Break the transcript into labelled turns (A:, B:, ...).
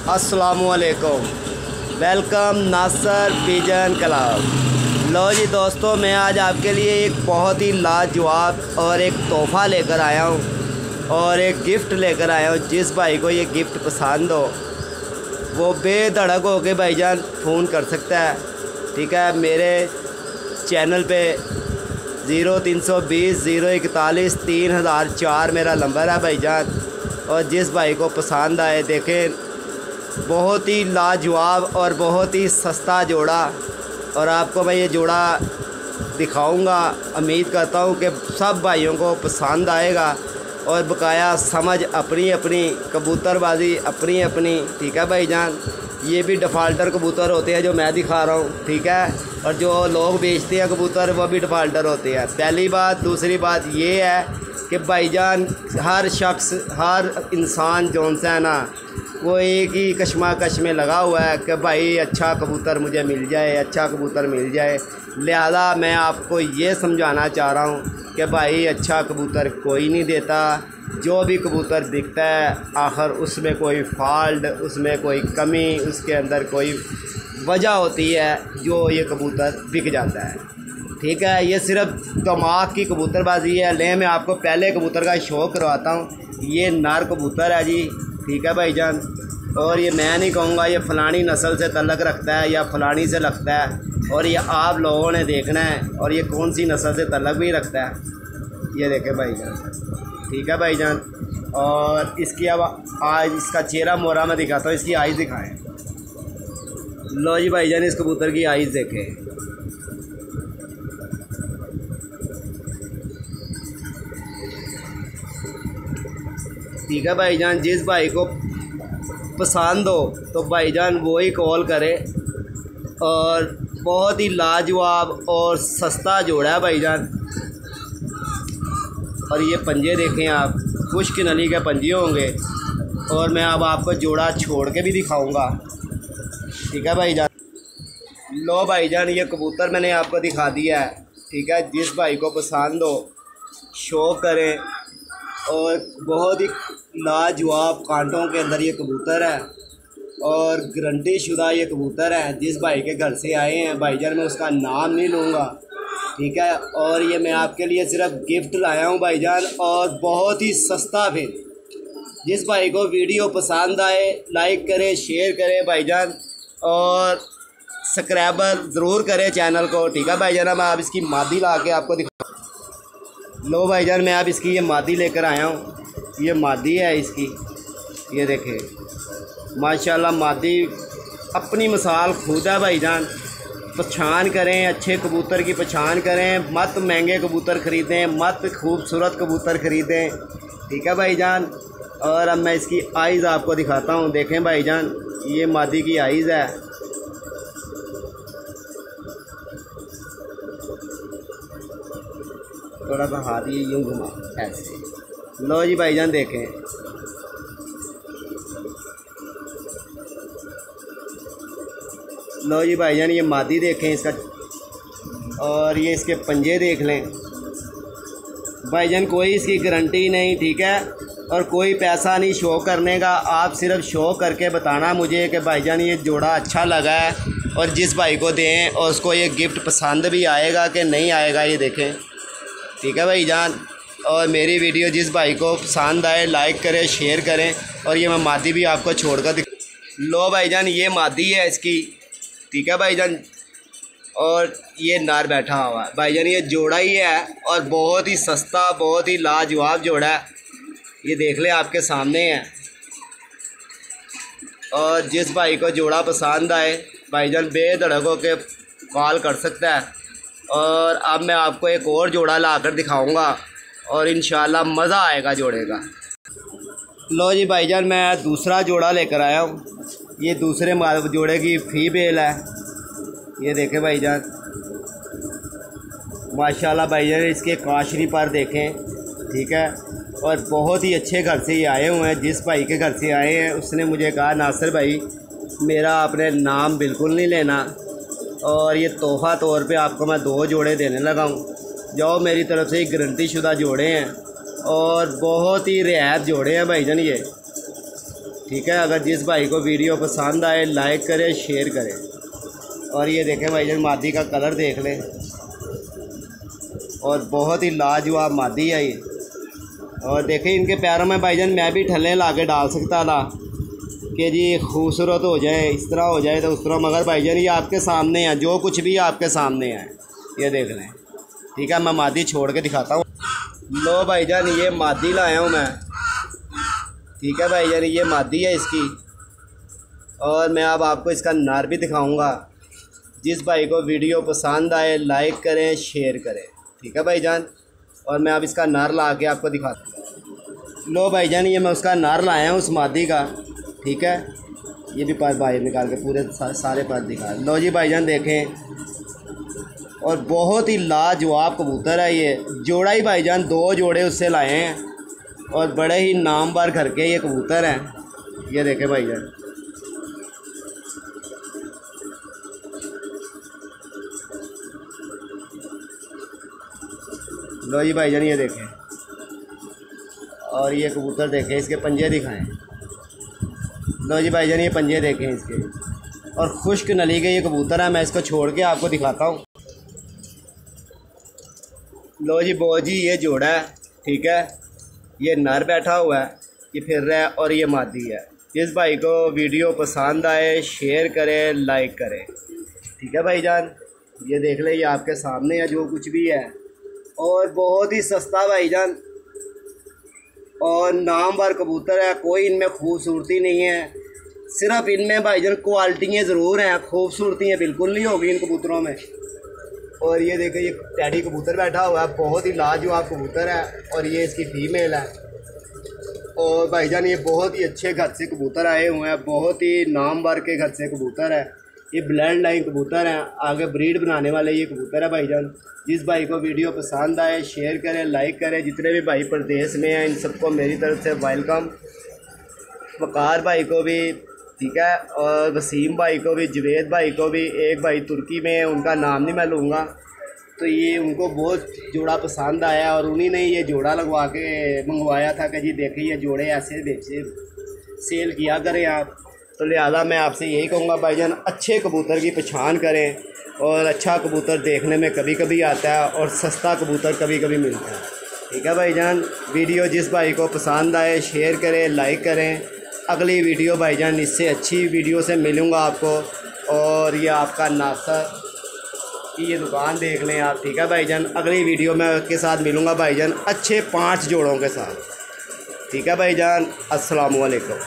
A: अस्सलामुअलैकुम, वेलकम नासर pigeon club. लो जी दोस्तों, मैं आज आपके लिए एक बहुत ही लाजवाब और एक तोहफ़ा लेकर आया हूँ और एक गिफ्ट लेकर आया हूँ। जिस भाई को ये गिफ्ट पसंद हो वो बेधड़क हो के भाईजान फ़ोन कर सकता है। ठीक है, मेरे चैनल पे 0320 041 3004 मेरा नंबर है भाईजान। और जिस भाई को पसंद आए, देखें बहुत ही लाजवाब और बहुत ही सस्ता जोड़ा, और आपको मैं ये जोड़ा दिखाऊंगा। उम्मीद करता हूँ कि सब भाइयों को पसंद आएगा और बकाया समझ अपनी अपनी, कबूतरबाजी अपनी अपनी। ठीक है भाईजान, ये भी डिफ़ाल्टर कबूतर होते हैं जो मैं दिखा रहा हूँ। ठीक है, और जो लोग बेचते हैं कबूतर वो भी डिफ़ाल्टर होते हैं। पहली बात। दूसरी बात ये है कि भाईजान हर शख्स, हर इंसान जौन सा है ना, वो एक ही कशमकश में लगा हुआ है कि भाई अच्छा कबूतर मुझे मिल जाए, अच्छा कबूतर मिल जाए। लिहाजा मैं आपको ये समझाना चाह रहा हूँ कि भाई अच्छा कबूतर कोई नहीं देता। जो भी कबूतर दिखता है आखिर उसमें कोई फॉल्ट, उसमें कोई कमी, उसके अंदर कोई वजह होती है जो ये कबूतर बिक जाता है। ठीक है, ये सिर्फ दिमाग की कबूतरबाजी है। ले मैं आपको पहले कबूतर का शौक़ करवाता हूँ। ये नर कबूतर है जी। ठीक है भाईजान, और ये मैं नहीं कहूँगा ये फ़लानी नस्ल से तल्लक़ रखता है या फ़लानी से लगता है, और ये आप लोगों ने देखना है और ये कौन सी नस्ल से तल्लक़ भी रखता है। ये देखें भाईजान। ठीक है भाईजान, और इसकी अब आज इसका चेहरा मोहरा मैं दिखाता हूँ। इसकी आइज़ दिखाएँ। लो जी भाईजान, इस कबूतर की आइज़ देखें। ठीक है भाईजान, जिस भाई को पसंद हो तो भाईजान वो ही कॉल करे। और बहुत ही लाजवाब और सस्ता जोड़ा है भाईजान। और ये पंजे देखें आप, खुश्क नली के पंजे होंगे। और मैं अब आपको जोड़ा छोड़ के भी दिखाऊंगा। ठीक है भाईजान। लो भाईजान, ये कबूतर मैंने आपको दिखा दिया है। ठीक है, जिस भाई को पसंद हो शौक़ करें। और बहुत ही लाजवाब कांटों के अंदर ये कबूतर है और गारंटी शुदा ये कबूतर है। जिस भाई के घर से आए हैं भाईजान, मैं उसका नाम नहीं लूँगा। ठीक है, और ये मैं आपके लिए सिर्फ गिफ्ट लाया हूँ भाईजान, और बहुत ही सस्ता भी। जिस भाई को वीडियो पसंद आए लाइक करें, शेयर करें भाईजान, और सब्सक्राइबर ज़रूर करें चैनल को। ठीक है भाईजान, मैं आप इसकी मादी ला के आपको दिखा। लो भाईजान, मैं आप इसकी ये मादी लेकर आया हूँ। ये मादी है इसकी, ये देखें माशाल्लाह। मादी अपनी मिसाल खुद है भाईजान। पहचान करें, अच्छे कबूतर की पहचान करें। मत महंगे कबूतर ख़रीदें, मत खूबसूरत कबूतर ख़रीदें। ठीक है भाईजान, और अब मैं इसकी आइज़ आपको दिखाता हूँ। देखें भाईजान, ये मादी की आइज़ है। थोड़ा सा हाथ ये यूँ घुमा ऐसे। लो जी भाईजान देखें। लो जी भाईजान, ये मादी देखें इसका, और ये इसके पंजे देख लें भाईजान। कोई इसकी गारंटी नहीं। ठीक है, और कोई पैसा नहीं शो करने का। आप सिर्फ शो करके बताना मुझे कि भाईजान ये जोड़ा अच्छा लगा है, और जिस भाई को दें और उसको ये गिफ्ट पसंद भी आएगा कि नहीं आएगा, ये देखें। ठीक है भाईजान, और मेरी वीडियो जिस भाई को पसंद आए लाइक करें, शेयर करें। और ये मैं मादी भी आपको छोड़कर लो भाईजान, ये मादी है इसकी। ठीक है भाईजान, और ये नार बैठा हुआ है भाईजान। ये जोड़ा ही है और बहुत ही सस्ता, बहुत ही लाजवाब जोड़ा है। ये देख ले आपके सामने है। और जिस भाई को जोड़ा पसंद आए भाईजान बेधड़क होके कॉल कर सकता है। और अब मैं आपको एक और जोड़ा लाकर दिखाऊंगा और इंशाल्लाह मज़ा आएगा जोड़े का। लो जी भाईजान, मैं दूसरा जोड़ा लेकर आया हूँ। ये दूसरे जोड़े की फीमेल है। ये देखें भाईजान, माशाल्लाह भाईजान। इसके काशरी पर देखें। ठीक है, और बहुत ही अच्छे घर से ये आए हुए हैं। जिस भाई के घर से आए हैं उसने मुझे कहा नासिर भाई मेरा आपने नाम बिल्कुल नहीं लेना, और ये तोहफ़ा तौर पे आपको मैं 2 जोड़े देने लगा हूँ। जो मेरी तरफ से गारंटी शुदा जोड़े हैं और बहुत ही रियायत जोड़े हैं भाईजान। ये ठीक है। अगर जिस भाई को वीडियो पसंद आए लाइक करें, शेयर करें। और ये देखें भाईजान, मादी का कलर देख लें, और बहुत ही लाजवाब मादी है ये। और देखें इनके पैरों में भाईजान मैं भी ठल्ले ला के डाल सकता था कि जी खूबसूरत हो जाए, इस तरह हो जाए तो उस तरह, मगर भाईजान ये आपके सामने है, जो कुछ भी आपके सामने है ये देख लें। ठीक है, मैं मादी छोड़ के दिखाता हूँ। लो भाईजान, ये मादी लाया हूँ मैं। ठीक है भाईजान, ये मादी है इसकी, और मैं अब आपको इसका नर भी दिखाऊंगा। जिस भाई को वीडियो पसंद आए लाइक करें, शेयर करें। ठीक है भाईजान, और मैं अब इसका नर ला के आपको दिखाता हूँ। लो भाईजान, ये मैं उसका नर लाया हूँ उस मादी का। ठीक है, ये भी पर बाहर निकाल के पूरे सारे पर दिखा। लो जी भाईजान देखें, और बहुत ही लाजवाब कबूतर है ये। जोड़ा ही भाईजान 2 जोड़े उससे लाए हैं, और बड़े ही नामवर घर के ये कबूतर हैं। ये देखें भाईजान, लो जी भाईजान ये देखें, और ये कबूतर देखें, इसके पंजे दिखाएं। लो जी भाईजान, ये पंजे देखें इसके, और खुश्क नली के ये कबूतर है। मैं इसको छोड़ के आपको दिखाता हूँ। लो जी बो जी, ये जोड़ा है। ठीक है, ये नर बैठा हुआ है, ये फिर रहा है, और ये मादी है। जिस भाई को वीडियो पसंद आए शेयर करें, लाइक करें। ठीक है भाईजान, ये देख ले, ये आपके सामने है जो कुछ भी है, और बहुत ही सस्ता भाईजान, और नामवर कबूतर है। कोई इनमें खूबसूरती नहीं है, सिर्फ इनमें भाईजान क्वालिटियाँ ज़रूर हैं, खूबसूरतियाँ बिल्कुल नहीं होगी इन कबूतरों में। और ये देखो, ये टैडी कबूतर बैठा हुआ है, बहुत ही लाजवाब कबूतर है, और ये इसकी फीमेल है। और भाईजान ये बहुत ही अच्छे घर से कबूतर आए हुए हैं, बहुत ही नामवर के घर से कबूतर है। ये ब्लड लाइन कबूतर हैं, आगे ब्रीड बनाने वाले ये कबूतर है भाईजान। जिस भाई को वीडियो पसंद आए शेयर करें, लाइक करें। जितने भी भाई प्रदेश में हैं इन सबको मेरी तरफ से वेलकम। वकार भाई को भी, ठीक है, और वसीम भाई को भी, जवेद भाई को भी। एक भाई तुर्की में है, उनका नाम नहीं मैं लूँगा, तो ये उनको बहुत जोड़ा पसंद आया, और उन्हीं ने ये जोड़ा लगवा के मंगवाया था कि जी देखिए ये जोड़े ऐसे बेचे सेल किया करें आप। तो लिहाजा मैं आपसे यही कहूँगा भाईजान, अच्छे कबूतर की पहचान करें, और अच्छा कबूतर देखने में कभी कभी आता है, और सस्ता कबूतर कभी कभी मिलता है। ठीक है भाईजान, वीडियो जिस भाई को पसंद आए शेयर करें, लाइक करें। अगली वीडियो भाईजान इससे अच्छी वीडियो से मिलूँगा आपको। और ये आपका नासा की ये दुकान देख लें आप। ठीक है भाईजान, अगली वीडियो में के साथ मिलूँगा भाईजान अच्छे 5 जोड़ों के साथ। ठीक है भाईजान, अस्सलाम वालेकुम।